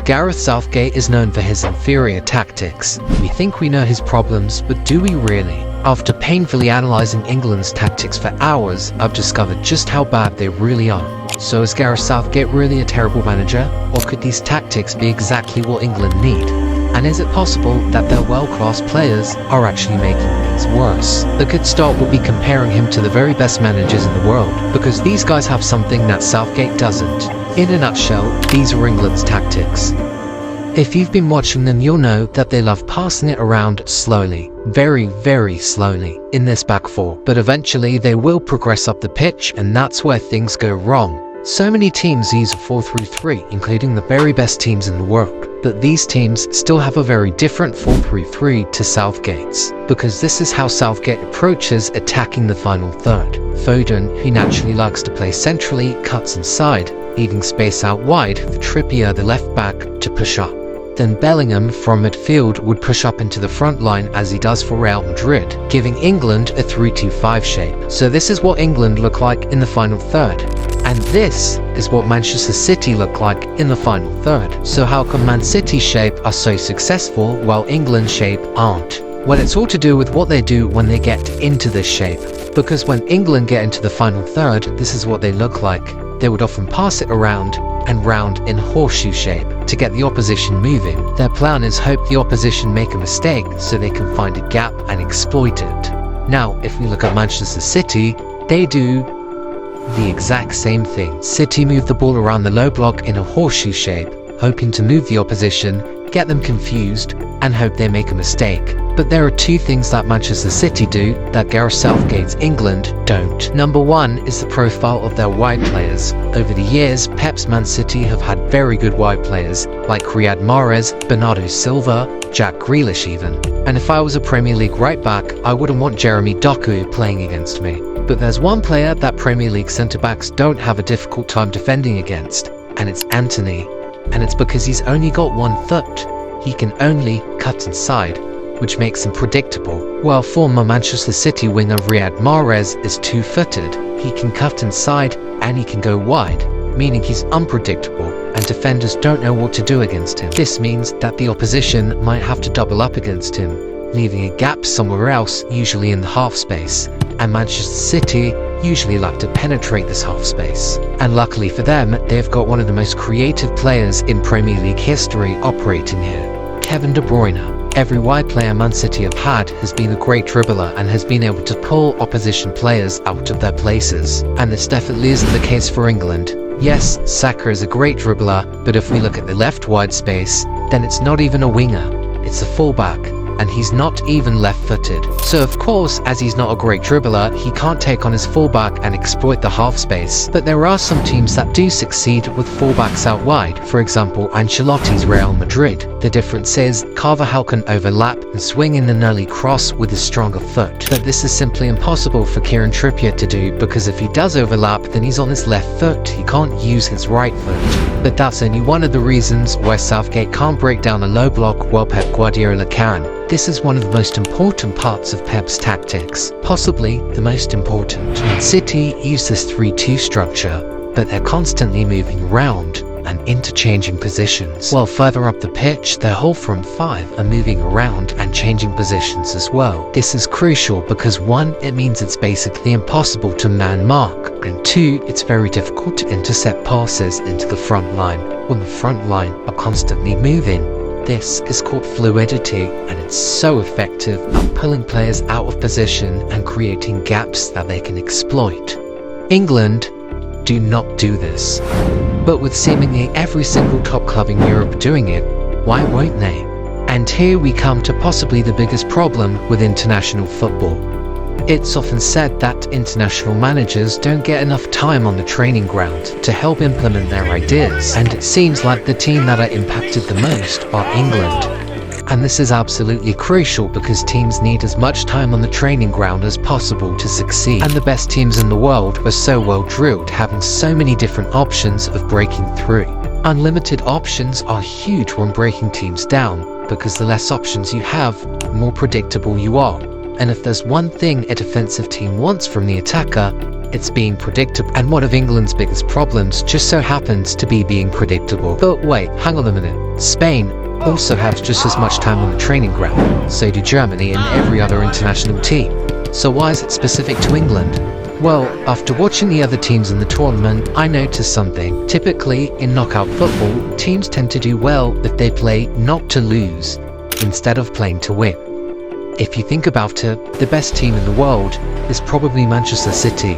Gareth Southgate is known for his inferior tactics. We think we know his problems, but do we really? After painfully analysing England's tactics for hours, I've discovered just how bad they really are. So is Gareth Southgate really a terrible manager? Or could these tactics be exactly what England need? And is it possible that their world-class players are actually making things worse? The good start would be comparing him to the very best managers in the world, because these guys have something that Southgate doesn't. In a nutshell, these are England's tactics. If you've been watching them, you'll know that they love passing it around slowly, very slowly, in this back four. But eventually they will progress up the pitch, and that's where things go wrong. So many teams use a 4-3-3, including the very best teams in the world. But these teams still have a very different 4-3-3 to Southgate's, because this is how Southgate approaches attacking the final third. Foden, who naturally likes to play centrally, cuts inside, leaving space out wide for Trippier, the left back, to push up. Then Bellingham from midfield would push up into the front line as he does for Real Madrid, giving England a 3-2-5 shape. So this is what England look like in the final third. And this is what Manchester City look like in the final third. So how come Man City's shape are so successful while England's shape aren't? Well, it's all to do with what they do when they get into this shape. Because when England get into the final third, this is what they look like. They would often pass it around and round in horseshoe shape to get the opposition moving. Their plan is hope the opposition make a mistake so they can find a gap and exploit it. Now, if we look at Manchester City, they do the exact same thing. City move the ball around the low block in a horseshoe shape, hoping to move the opposition, get them confused, and hope they make a mistake. But there are two things that Manchester City do that Gareth Southgate's England don't. Number one is the profile of their wide players. Over the years, Pep's Man City have had very good wide players, like Riyad Mahrez, Bernardo Silva, Jack Grealish even. And if I was a Premier League right back, I wouldn't want Jeremy Doku playing against me. But there's one player that Premier League centre-backs don't have a difficult time defending against, and it's Anthony. And it's because he's only got one foot. He can only cut inside, which makes him predictable. While former Manchester City winger Riyad Mahrez is two-footed, he can cut inside and he can go wide, meaning he's unpredictable and defenders don't know what to do against him. This means that the opposition might have to double up against him, leaving a gap somewhere else, usually in the half space, and Manchester City usually like to penetrate this half space. And luckily for them, they've got one of the most creative players in Premier League history operating here, Kevin De Bruyne. Every wide player Man City have had has been a great dribbler and has been able to pull opposition players out of their places. And this definitely isn't the case for England. Yes, Saka is a great dribbler, but if we look at the left wide space, then it's not even a winger, it's a fullback. And he's not even left-footed. So of course, as he's not a great dribbler, he can't take on his fullback and exploit the half space. But there are some teams that do succeed with fullbacks out wide. For example, Ancelotti's Real Madrid. The difference is, Carvajal can overlap and swing in an early cross with a stronger foot. But this is simply impossible for Kieran Trippier to do, because if he does overlap, then he's on his left foot. He can't use his right foot. But that's only one of the reasons why Southgate can't break down a low block while Pep Guardiola can. This is one of the most important parts of Pep's tactics, possibly the most important. City use this 3-2 structure, but they're constantly moving around and interchanging positions. While further up the pitch, their whole front five are moving around and changing positions as well. This is crucial because 1, it means it's basically impossible to man mark, and 2, it's very difficult to intercept passes into the front line when the front line are constantly moving. This is called fluidity, and it's so effective at pulling players out of position and creating gaps that they can exploit. England do not do this. But with seemingly every single top club in Europe doing it, why won't they? And here we come to possibly the biggest problem with international football. It's often said that international managers don't get enough time on the training ground to help implement their ideas, and it seems like the team that are impacted the most are England. And this is absolutely crucial because teams need as much time on the training ground as possible to succeed. And the best teams in the world are so well drilled, having so many different options of breaking through. Unlimited options are huge when breaking teams down, because the less options you have, the more predictable you are. And if there's one thing a defensive team wants from the attacker, It's being predictable, and one of England's biggest problems just so happens to be being predictable. But wait, hang on a minute. Spain also has just as much time on the training ground. So do Germany and every other international team. So why is it specific to England? Well, after watching the other teams in the tournament, I noticed something. Typically, in knockout football, teams tend to do well if they play not to lose, instead of playing to win. If you think about it, the best team in the world is probably Manchester City,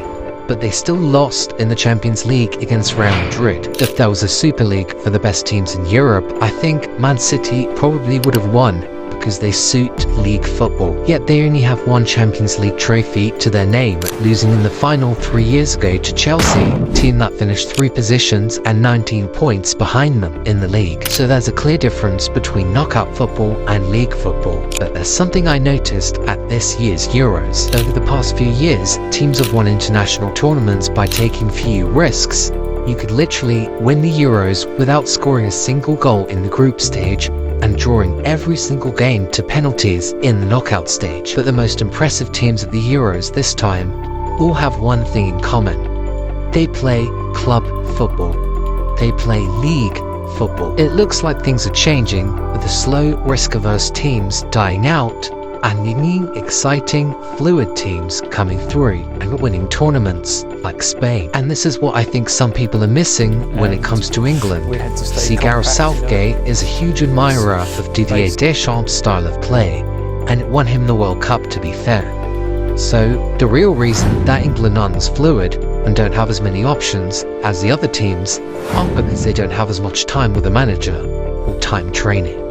but they still lost in the Champions League against Real Madrid. If there was a Super League for the best teams in Europe, I think Man City probably would have won, because they suit league football. Yet they only have one Champions League trophy to their name, losing in the final 3 years ago to Chelsea, a team that finished 3 positions and 19 points behind them in the league. So there's a clear difference between knockout football and league football. But there's something I noticed at this year's Euros. Over the past few years, teams have won international tournaments by taking few risks. You could literally win the Euros without scoring a single goal in the group stage, and drawing every single game to penalties in the knockout stage. But the most impressive teams at the Euros this time all have one thing in common. They play club football. They play league football. It looks like things are changing, with the slow, risk-averse teams dying out and the new, exciting, fluid teams coming through and winning tournaments like Spain. And this is what I think some people are missing when it comes to England. See, Gareth Southgate is a huge admirer of Didier Deschamps' style of play, and it won him the World Cup, to be fair. So the real reason that England aren't as fluid and don't have as many options as the other teams aren't because they don't have as much time with the manager or time training.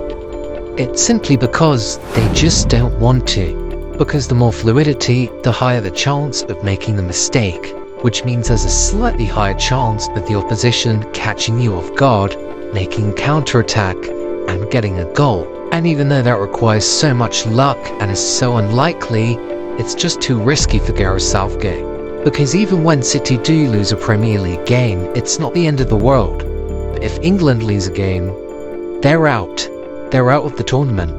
It's simply because they just don't want to. Because the more fluidity, the higher the chance of making the mistake, which means there's a slightly higher chance of the opposition catching you off guard, making a counter-attack, and getting a goal. And even though that requires so much luck and is so unlikely, it's just too risky for Gareth Southgate. Because even when City do lose a Premier League game, it's not the end of the world. But if England lose a game, they're out. They're out of the tournament,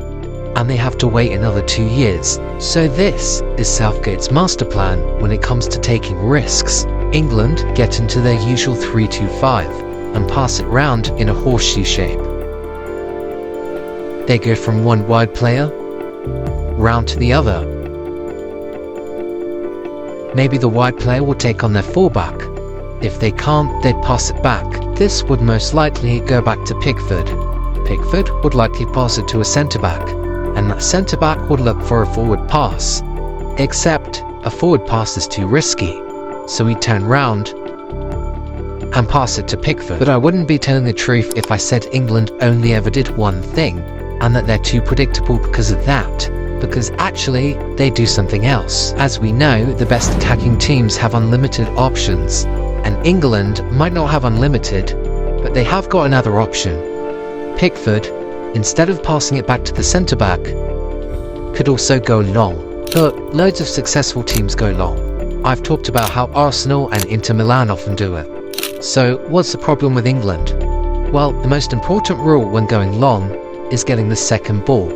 and they have to wait another 2 years. So this is Southgate's master plan when it comes to taking risks. England get into their usual 3-2-5 and pass it round in a horseshoe shape. They go from one wide player round to the other. Maybe the wide player will take on their fullback. If they can't, they'd pass it back. This would most likely go back to Pickford. Pickford would likely pass it to a centre-back, and that centre-back would look for a forward pass. Except, a forward pass is too risky, so he'd turn round and pass it to Pickford. But I wouldn't be telling the truth if I said England only ever did one thing, and that they're too predictable because of that. Because actually, they do something else. As we know, the best attacking teams have unlimited options, and England might not have unlimited, but they have got another option. Pickford, instead of passing it back to the centre-back, could also go long. But loads of successful teams go long. I've talked about how Arsenal and Inter Milan often do it. So what's the problem with England? Well, the most important rule when going long is getting the second ball.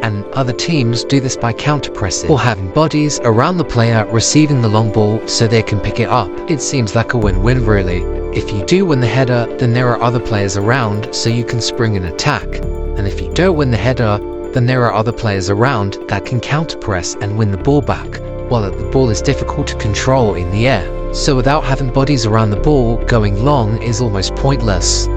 And other teams do this by counter-pressing, or having bodies around the player receiving the long ball so they can pick it up. It seems like a win-win, really. If you do win the header, then there are other players around so you can spring an attack. And if you don't win the header, then there are other players around that can counter-press and win the ball back, while the ball is difficult to control in the air. So without having bodies around the ball, going long is almost pointless.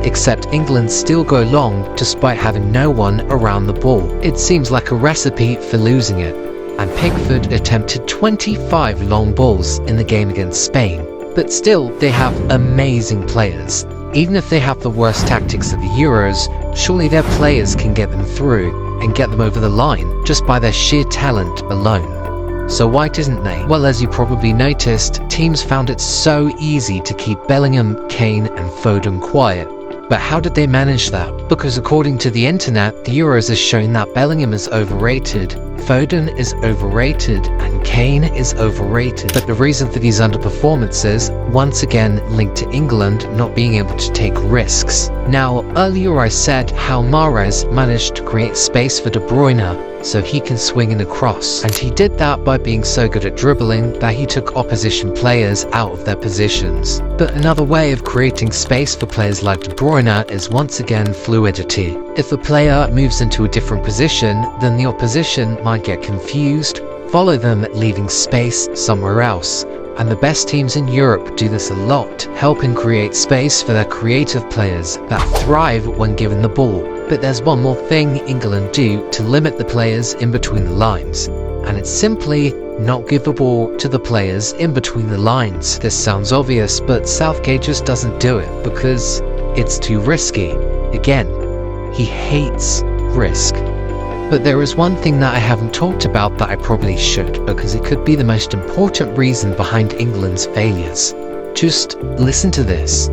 Except England still go long despite having no one around the ball. It seems like a recipe for losing it. And Pickford attempted 25 long balls in the game against Spain. But still, they have amazing players. Even if they have the worst tactics at the Euros, surely their players can get them through and get them over the line just by their sheer talent alone. So why didn't they? Well, as you probably noticed, teams found it so easy to keep Bellingham, Kane and Foden quiet. But how did they manage that? Because according to the internet, the Euros is showing that Bellingham is overrated, Foden is overrated, and Kane is overrated. But the reason for these underperformances, once again linked to England not being able to take risks. Now, earlier I said how Mahrez managed to create space for De Bruyne so he can swing in a cross. And he did that by being so good at dribbling that he took opposition players out of their positions. But another way of creating space for players like De Bruyne is once again fluidity. If a player moves into a different position, then the opposition might get confused, follow them, leaving space somewhere else. And the best teams in Europe do this a lot, helping create space for their creative players that thrive when given the ball. But there's one more thing England do to limit the players in between the lines, and it's simply not give the ball to the players in between the lines. This sounds obvious, but Southgate just doesn't do it because it's too risky. Again, he hates risk. But there is one thing that I haven't talked about that I probably should, because it could be the most important reason behind England's failures. Just listen to this.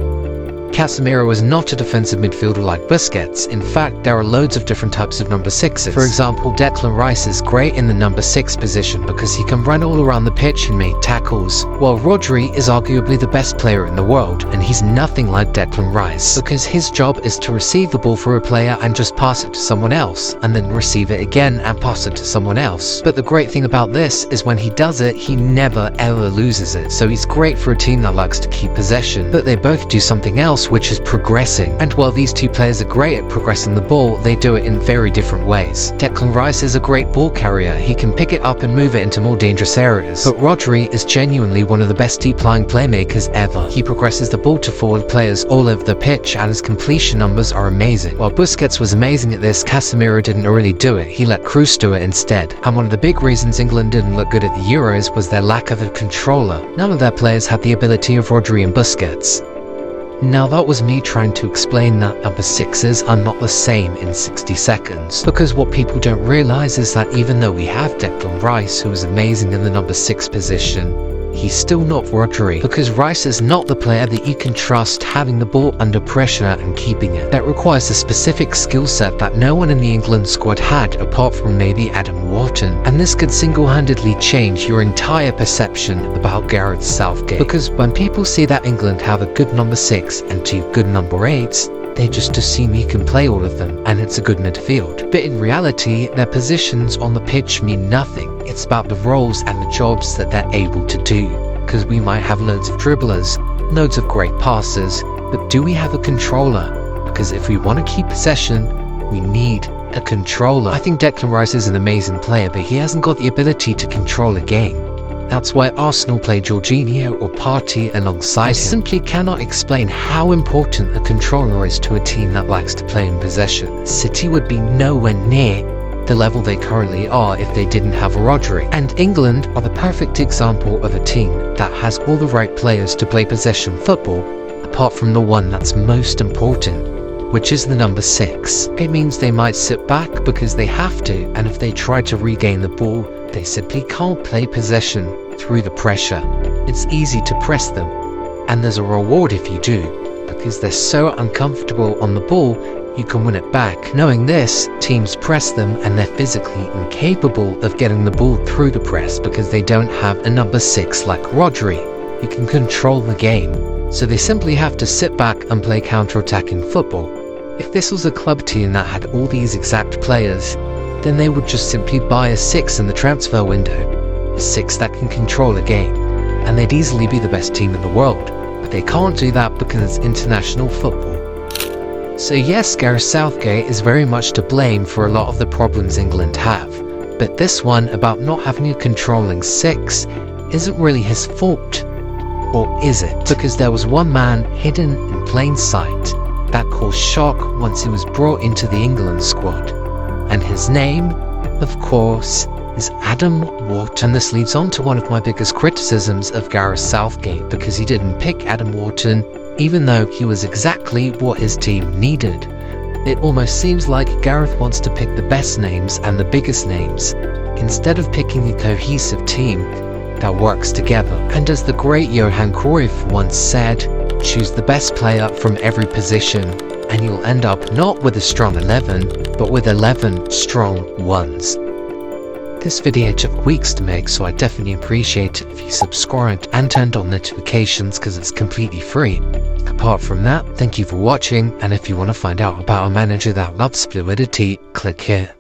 Casemiro is not a defensive midfielder like Busquets. In fact, there are loads of different types of number 6s. For example, Declan Rice is great in the number 6 position because he can run all around the pitch and make tackles, while Rodri is arguably the best player in the world, and he's nothing like Declan Rice because his job is to receive the ball for a player and just pass it to someone else, and then receive it again and pass it to someone else. But the great thing about this is when he does it, he never ever loses it, so he's great for a team that likes to keep possession. But they both do something else, which is progressing. And while these two players are great at progressing the ball, they do it in very different ways. Declan Rice is a great ball carrier. He can pick it up and move it into more dangerous areas. But Rodri is genuinely one of the best deep-lying playmakers ever. He progresses the ball to forward players all over the pitch, and his completion numbers are amazing. While Busquets was amazing at this, Casemiro didn't really do it. He let Kroos do it instead. And one of the big reasons England didn't look good at the Euros was their lack of a controller. None of their players had the ability of Rodri and Busquets. Now that was me trying to explain that number 6s are not the same in 60 seconds. Because what people don't realise is that even though we have Declan Rice, who is amazing in the number 6 position, he's still not Rodri, because Rice is not the player that you can trust having the ball under pressure and keeping it. That requires a specific skill set that no one in the England squad had apart from maybe Adam Wharton, and this could single-handedly change your entire perception about Gareth Southgate, because when people see that England have a good number 6 and 2 good number 8s, they just assume he can play all of them, and it's a good midfield. But in reality, their positions on the pitch mean nothing. It's about the roles and the jobs that they're able to do. Because we might have loads of dribblers, loads of great passers, but do we have a controller? Because if we want to keep possession, we need a controller. I think Declan Rice is an amazing player, but he hasn't got the ability to control a game. That's why Arsenal play Jorginho or Partey alongside him. I simply cannot explain how important a controller is to a team that likes to play in possession. City would be nowhere near the level they currently are if they didn't have Rodri. And England are the perfect example of a team that has all the right players to play possession football, apart from the one that's most important, which is the number 6. It means they might sit back because they have to, and if they try to regain the ball, they simply can't play possession through the pressure. It's easy to press them, and there's a reward if you do, because they're so uncomfortable on the ball, you can win it back. Knowing this, teams press them and they're physically incapable of getting the ball through the press because they don't have a number 6 like Rodri, who can control the game. So they simply have to sit back and play counter-attacking football. If this was a club team that had all these exact players, then they would just simply buy a 6 in the transfer window, a 6 that can control a game, and they'd easily be the best team in the world. But they can't do that because it's international football. So yes, Gareth Southgate is very much to blame for a lot of the problems England have, but this one about not having a controlling 6 isn't really his fault. Or is it? Because there was one man hidden in plain sight that caused shock once he was brought into the England squad. And his name, of course, is Adam Wharton. And this leads on to one of my biggest criticisms of Gareth Southgate, because he didn't pick Adam Wharton even though he was exactly what his team needed. It almost seems like Gareth wants to pick the best names and the biggest names, instead of picking a cohesive team that works together. And as the great Johan Cruyff once said, choose the best player from every position, and you'll end up not with a strong 11, but with 11 strong ones. This video took weeks to make, so I definitely appreciate it if you subscribed and turned on notifications because it's completely free. Apart from that, thank you for watching, and if you want to find out about a manager that loves fluidity, click here.